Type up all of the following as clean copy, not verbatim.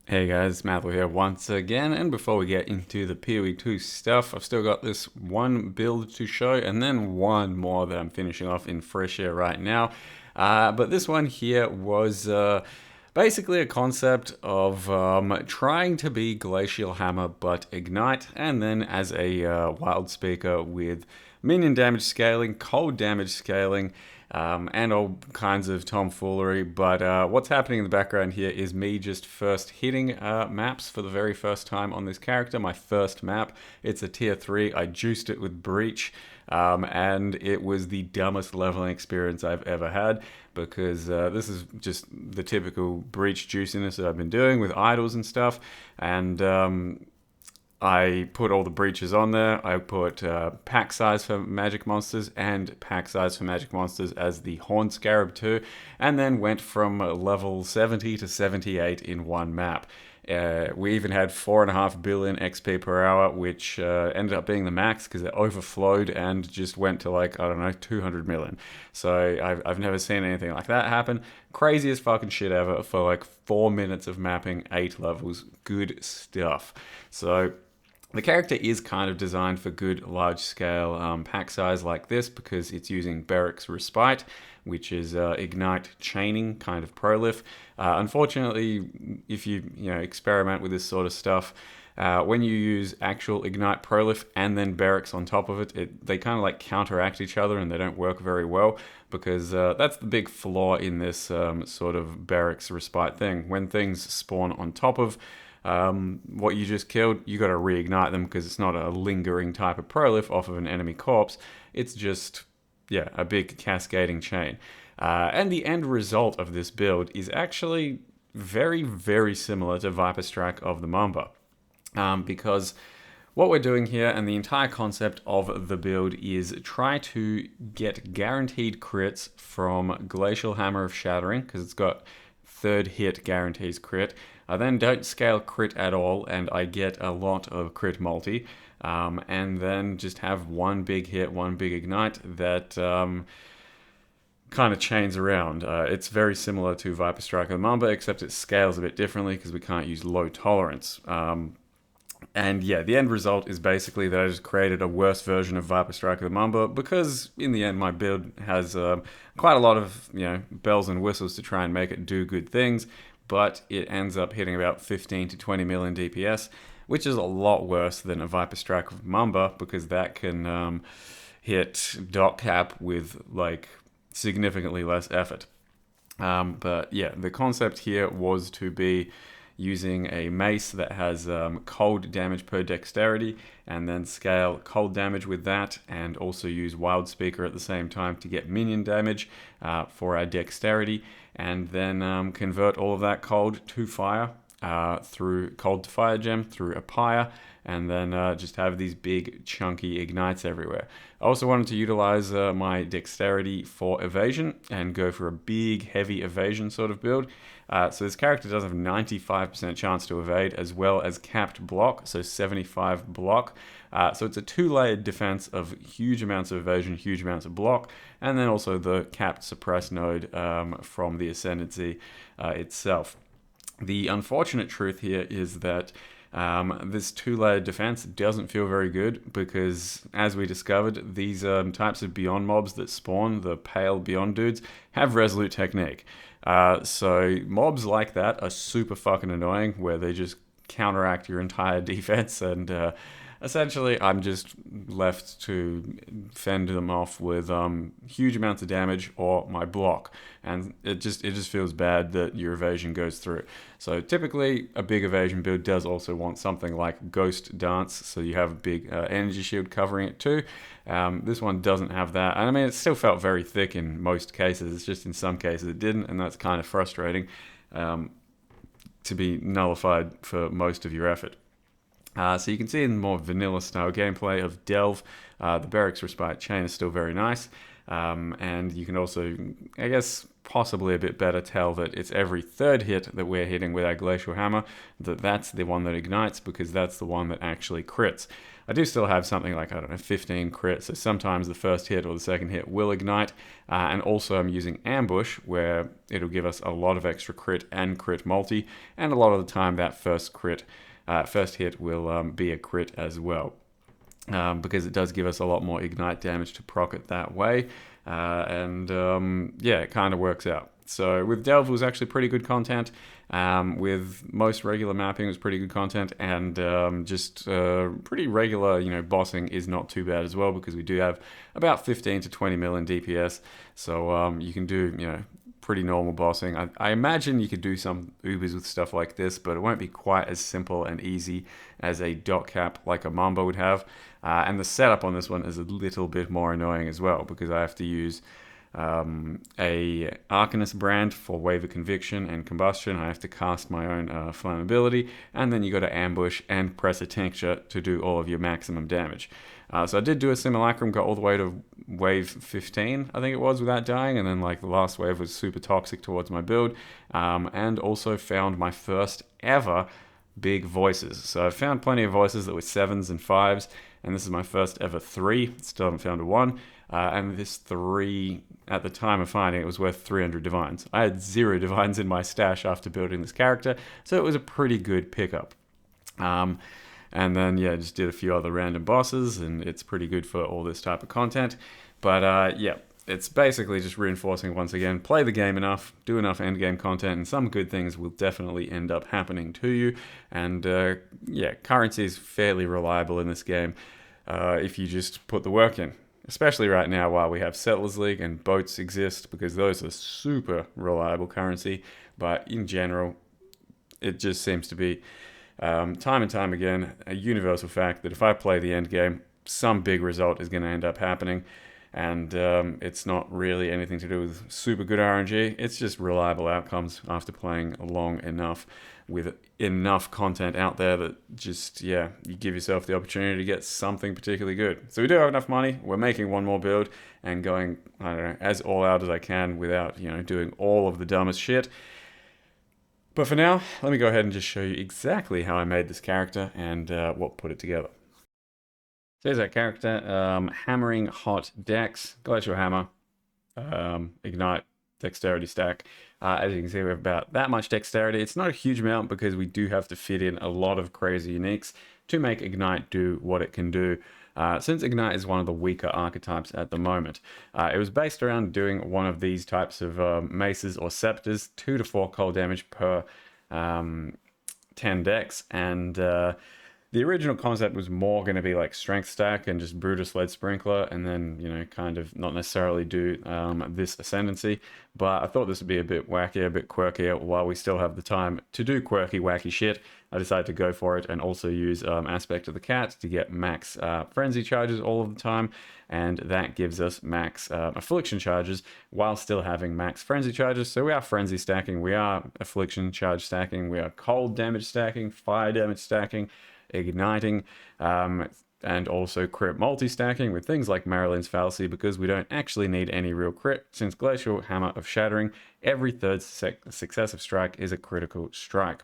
Hey guys, Mathel here once again, and before we get into the PoE2 stuff, I've still got this one build to show, and then one more that I'm finishing off in Fresh Air right now. But this one here was basically a concept of trying to be Glacial Hammer but Ignite, and then as a wild speaker with minion damage scaling, cold damage scaling, and all kinds of tomfoolery. But what's happening in the background here is me just first hitting maps for the very first time on this character. My first map, it's a tier 3. I juiced it with Breach, and it was the dumbest leveling experience I've ever had because this is just the typical Breach juiciness that I've been doing with idols and stuff. And I put all the breaches on there. I put pack size for magic monsters and pack size for magic monsters as the Horn Scarab too, and then went from level 70 to 78 in one map. We even had 4.5 billion XP per hour, which ended up being the max because it overflowed and just went to like, I don't know, 200 million. So I've never seen anything like that happen. Craziest fucking shit ever for like 4 minutes of mapping 8 levels. Good stuff. So the character is kind of designed for good large scale pack size like this because it's using Beric's Respite, which is Ignite chaining kind of prolif. Unfortunately, if you experiment with this sort of stuff, when you use actual Ignite prolif and then Beric's on top of it, they kind of like counteract each other and they don't work very well because that's the big flaw in this sort of Beric's Respite thing. When things spawn on top of what you just killed, you got to reignite them because it's not a lingering type of prolif off of an enemy corpse. It's just, yeah, a big cascading chain. And the end result of this build is actually very, very similar to Viper Strike of the Mamba. Because what we're doing here and the entire concept of the build is try to get guaranteed crits from Glacial Hammer of Shattering because it's got third hit guarantees crit. I then don't scale crit at all and I get a lot of crit multi. And then just have one big hit, one big ignite that kind of chains around. It's very similar to Viper Strike and Mamba, except it scales a bit differently because we can't use low tolerance. And yeah, the end result is basically that I just created a worse version of Viper Strike of the Mamba because in the end my build has quite a lot of bells and whistles to try and make it do good things, but it ends up hitting about 15 to 20 million DPS, which is a lot worse than a Viper Strike of Mamba because that can hit dot cap with like significantly less effort. But yeah, the concept here was to be using a mace that has cold damage per dexterity and then scale cold damage with that and also use wild speaker at the same time to get minion damage for our dexterity and then convert all of that cold to fire through cold to fire gem through a pyre and then just have these big chunky ignites everywhere. I also wanted to utilize my dexterity for evasion and go for a big heavy evasion sort of build. So this character does have 95% chance to evade as well as capped block, so 75 block. So it's a two-layered defense of huge amounts of evasion, huge amounts of block, and then also the capped suppress node from the Ascendancy itself. The unfortunate truth here is that this two-layered defense doesn't feel very good because, as we discovered, these types of Beyond mobs that spawn, the pale Beyond dudes, have Resolute Technique. So mobs like that are super fucking annoying where they just counteract your entire defense and essentially I'm just left to fend them off with huge amounts of damage or my block, and it just feels bad that your evasion goes through. So typically a big evasion build does also want something like Ghost Dance, so you have a big energy shield covering it too. This one doesn't have that, and I mean it still felt very thick in most cases, it's just in some cases it didn't, and that's kind of frustrating to be nullified for most of your effort. So you can see in more vanilla style gameplay of Delve, the Beric's Respite chain is still very nice. And you can also, I guess, possibly a bit better tell that it's every third hit that we're hitting with our Glacial Hammer, that's the one that ignites, because that's the one that actually crits. I do still have something like, I don't know, 15 crits, so sometimes the first hit or the second hit will ignite, and also I'm using Ambush, where it'll give us a lot of extra crit and crit multi, and a lot of the time that first hit will be a crit as well. Because it does give us a lot more ignite damage to proc it that way. Yeah, it kind of works out. So with Delve, it was actually pretty good content. With most regular mapping, it was pretty good content. And just pretty regular, bossing is not too bad as well, because we do have about 15 to 20 mil in DPS. So you can do, pretty normal bossing. I imagine you could do some Ubers with stuff like this, but it won't be quite as simple and easy as a dot cap like a Mamba would have. And the setup on this one is a little bit more annoying as well, because I have to use a Arcanist brand for Wave of Conviction and Combustion. I have to cast my own Flammability, and then you got to ambush and press a tincture to do all of your maximum damage. So I did do a Simulacrum, got all the way to wave 15, I think it was, without dying, and then like the last wave was super toxic towards my build, and also found my first ever big voices. So I found plenty of voices that were 7s and 5s, and this is my first ever 3. Still haven't found a 1. And this 3, at the time of finding it, was worth 300 divines. I had 0 divines in my stash after building this character, so it was a pretty good pickup. And then, yeah, just did a few other random bosses, and it's pretty good for all this type of content. But, yeah, it's basically just reinforcing, once again, play the game enough, do enough endgame content, and some good things will definitely end up happening to you. And, yeah, currency is fairly reliable in this game if you just put the work in. Especially right now while we have Settlers League and boats exist, because those are super reliable currency. But in general, it just seems to be time and time again a universal fact that if I play the end game, some big result is going to end up happening. And it's not really anything to do with super good RNG. It's just reliable outcomes after playing long enough with enough content out there that just, yeah, you give yourself the opportunity to get something particularly good. So we do have enough money. We're making one more build and going, I don't know, as all out as I can without, doing all of the dumbest shit. But for now, let me go ahead and just show you exactly how I made this character and what put it together. So here's our character, hammering hot dex, Glacial Hammer, ignite, dexterity stack. As you can see, we have about that much dexterity. It's not a huge amount because we do have to fit in a lot of crazy uniques to make ignite do what it can do. Since ignite is one of the weaker archetypes at the moment, it was based around doing one of these types of maces or scepters, 2 to 4 cold damage per 10 dex, and the original concept was more going to be like strength stack and just Brutus Lead Sprinkler, and then, kind of not necessarily do this ascendancy. But I thought this would be a bit wackier, a bit quirkier. While we still have the time to do quirky, wacky shit, I decided to go for it and also use Aspect of the Cat to get max Frenzy charges all of the time. And that gives us max Affliction charges while still having max Frenzy charges. So we are Frenzy stacking, we are Affliction charge stacking, we are cold damage stacking, fire damage stacking, igniting, and also crit multi-stacking with things like Marilyn's Fallacy, because we don't actually need any real crit, since Glacial Hammer of Shattering, every third successive strike is a critical strike.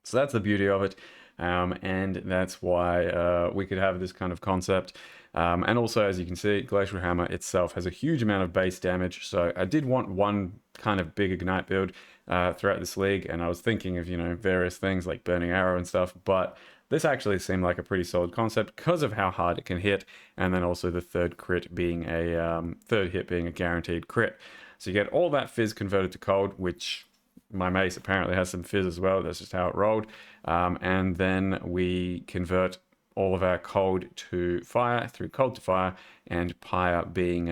So that's the beauty of it, and that's why we could have this kind of concept. And also, as you can see, Glacial Hammer itself has a huge amount of base damage, so I did want one kind of big ignite build throughout this league, and I was thinking of, various things like Burning Arrow and stuff, but this actually seemed like a pretty solid concept because of how hard it can hit, and then also the third hit being a guaranteed crit. So you get all that fizz converted to cold, which my mace apparently has some fizz as well. That's just how it rolled. And then we convert all of our cold to fire through cold to fire, and pyre being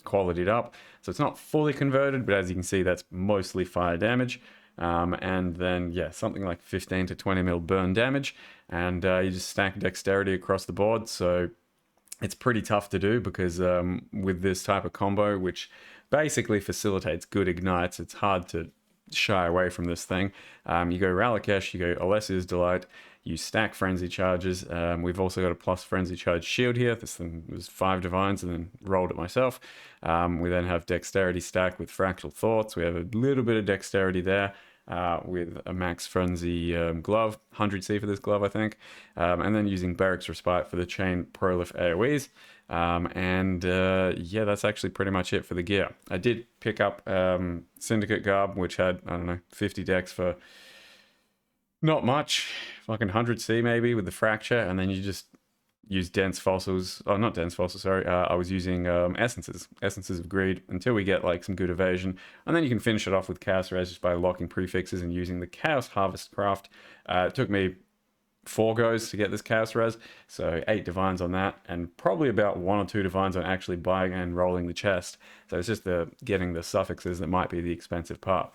qualitied up. So it's not fully converted, but as you can see, that's mostly fire damage. And then, yeah, something like 15 to 20 mil burn damage, and you just stack dexterity across the board. So it's pretty tough to do because with this type of combo, which basically facilitates good ignites, it's hard to shy away from this thing. You go Ralakesh, you go Alessia's Delight, you stack Frenzy Charges. We've also got a plus Frenzy Charge shield here. This thing was 5 Divines and then rolled it myself. We then have Dexterity stack with Fractal Thoughts. We have a little bit of Dexterity there. With a Max Frenzy glove, 100C for this glove, I think, and then using Barracks Respite for the Chain Prolif AoEs. Yeah, that's actually pretty much it for the gear. I did pick up Syndicate Garb, which had, I don't know, 50 dex for not much, fucking 100C maybe with the Fracture, and then you just use dense fossils. Oh, not dense fossils, sorry. I was using essences of greed until we get like some good evasion, and then you can finish it off with chaos res just by locking prefixes and using the chaos harvest craft. It took me 4 goes to get this chaos res, so 8 divines on that, and probably about 1 or 2 divines on actually buying and rolling the chest. So it's just the getting the suffixes that might be the expensive part.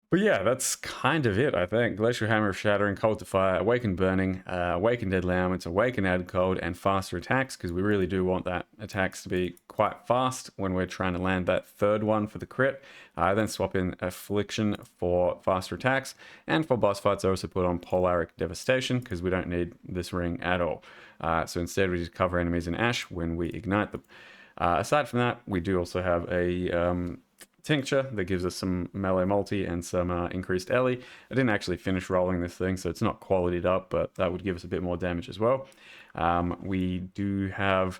But yeah, that's kind of it, I think. Glacial Hammer of Shattering, Cold to Fire, Awakened Burning, Awakened Deadly Elements, Awakened Add Cold, and faster attacks, because we really do want that attacks to be quite fast when we're trying to land that third one for the crit. Then swap in Affliction for faster attacks, and for boss fights I also put on Polaric Devastation, because we don't need this ring at all. So instead we just cover enemies in Ash when we ignite them. Aside from that, we do also have a Tincture that gives us some melee multi and some increased Ellie. I didn't actually finish rolling this thing, so it's not qualityed up, but that would give us a bit more damage as well. We do have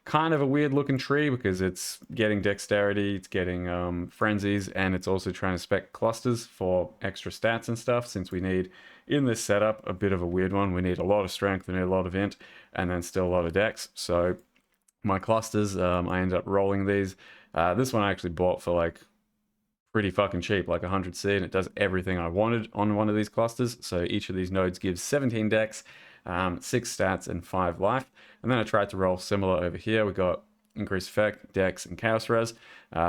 kind of a weird looking tree because it's getting dexterity, it's getting frenzies, and it's also trying to spec clusters for extra stats and stuff, since we need, in this setup, a bit of a weird one. We need a lot of strength, we need a lot of int, and then still a lot of dex. So my clusters, I ended up rolling these. This one I actually bought for like pretty fucking cheap, like 100C, and it does everything I wanted on one of these clusters. So each of these nodes gives 17 dex, 6 stats, and 5 life. And then I tried to roll similar over here. We got increased effect, dex, and chaos res.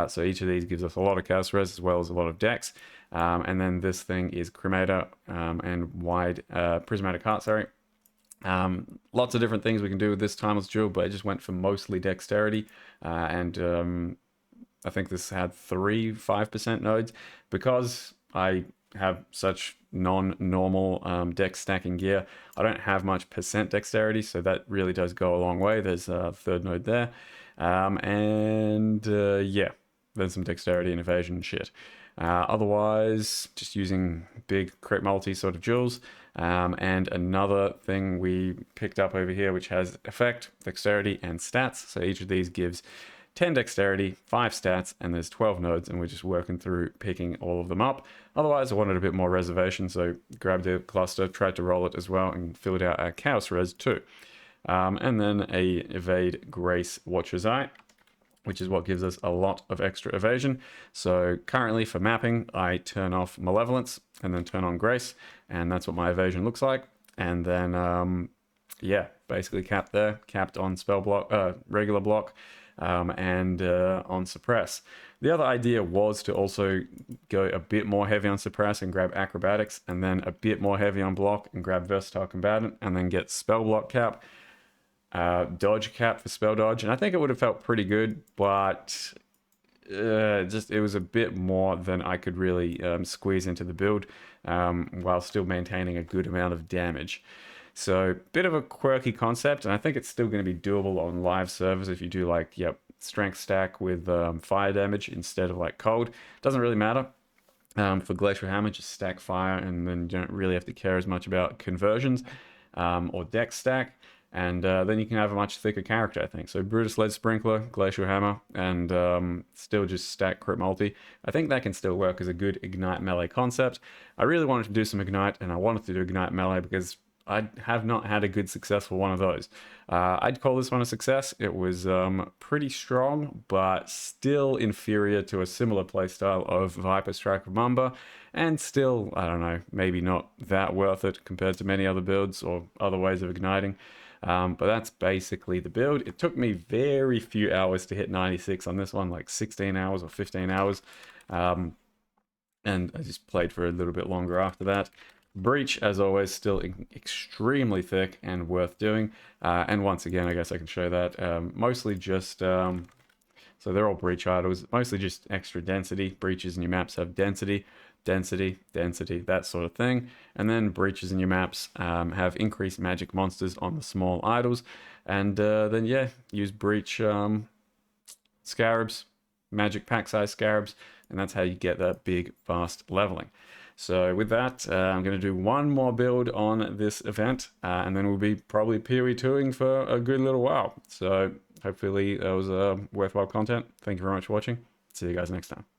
So each of these gives us a lot of chaos res as well as a lot of dex. And then this thing is Cremator and wide Prismatic Heart, sorry. Lots of different things we can do with this Timeless Jewel, but I just went for mostly dexterity, and I think this had 3 5% nodes. Because I have such non-normal dex stacking gear, I don't have much percent dexterity, so that really does go a long way. There's a third node there. Yeah, then some dexterity and evasion shit. Otherwise, just using big crit multi sort of jewels. And another thing we picked up over here, which has effect, dexterity, and stats. So each of these gives 10 dexterity, 5 stats, and there's 12 nodes, and we're just working through picking all of them up. Otherwise, I wanted a bit more reservation, so grabbed a cluster, tried to roll it as well, and filled out our Chaos Res too. And then a Evade Grace Watcher's Eye, which is what gives us a lot of extra evasion. So currently for mapping, I turn off Malevolence and then turn on Grace, and that's what my evasion looks like. And then, yeah, basically capped there, capped on spell block, regular block, and on Suppress. The other idea was to also go a bit more heavy on Suppress and grab Acrobatics, and then a bit more heavy on Block and grab Versatile Combatant, and then get Spell Block cap, Dodge cap for Spell Dodge, and I think it would have felt pretty good, but just it was a bit more than I could really squeeze into the build while still maintaining a good amount of damage. So bit of a quirky concept, and I think it's still going to be doable on live servers if you do like, yep, strength stack with fire damage instead of like cold. Doesn't really matter. For Glacial Hammer, just stack fire, and then you don't really have to care as much about conversions or dex stack. And then you can have a much thicker character, I think. So Brutus Lead Sprinkler, Glacial Hammer, and still just stack crit multi. I think that can still work as a good Ignite melee concept. I really wanted to do some Ignite, and I wanted to do Ignite melee because I have not had a good successful one of those. I'd call this one a success. It was pretty strong, but still inferior to a similar playstyle of Viper Strike of Mamba, and still, I don't know, maybe not that worth it compared to many other builds or other ways of igniting. But that's basically the build. It took me very few hours to hit 96 on this one, like 16 hours or 15 hours. And I just played for a little bit longer after that. Breach, as always, still extremely thick and worth doing. And once again, I guess I can show that. Mostly just So they're all breach idols, mostly just extra density. Breaches in your maps have density, density, density, that sort of thing. And then breaches in your maps have increased magic monsters on the small idols. And then, yeah, use breach scarabs, magic pack size scarabs, and that's how you get that big, fast leveling. So with that, I'm going to do one more build on this event, and then we'll be probably PoE2ing for a good little while. So hopefully that was worthwhile content. Thank you very much for watching. See you guys next time.